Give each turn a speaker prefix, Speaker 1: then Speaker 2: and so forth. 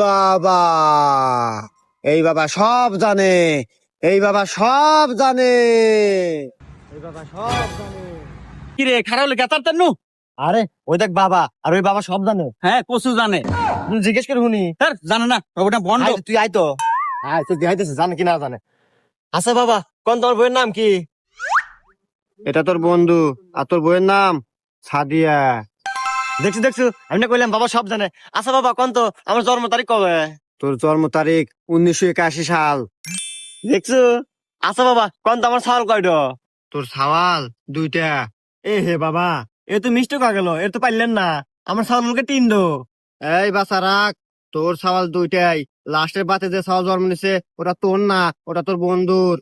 Speaker 1: বাবা, এই বাবা সব জানে, এই বাবা সব জানে, এই বাবা সব জানে।
Speaker 2: কি রে খারাপ হলে গেতার তেনু?
Speaker 1: আরে ওই দেখ বাবা, আর ওই বাবা সব জানে।
Speaker 2: হ্যাঁ কসু জানে।
Speaker 1: জিজ্ঞেস করে শুনি।
Speaker 2: স্যার জানে না ওটা বন্ধ।
Speaker 1: আয়, তুই আয় তো, আয় তুই দেখাইতেছে জানে কি না জানে। আচ্ছা বাবা, কোন তোমার বইয়ের নাম কি? এটা তোর বন্ধু, আর তোর বইয়ের নাম সাদিয়া। দেখছি দেখছি, আমি না কইলাম বাবা সব জানে। আচ্ছা বাবা, কোন তো আমার জন্ম তারিখ কবে? তোর জন্ম তারিখ 1981 সাল। দেখছো? আচ্ছা বাবা, কোন তো আমার সাল কয়টা? তোর সাওয়াল দুইটা। এ হে বাবা, এ তো মিস্টেক হয়ে গেল, এর তো পাইলেন না। আমার সাওয়ালকে তিনটো। এই বাছা রাখ, তোর সাওয়াল দুইটাই। লাস্টের বাতে যে সাওয়াল জন্ম নিছে ওটা তোর না, ওটা তোর বন্ধুর।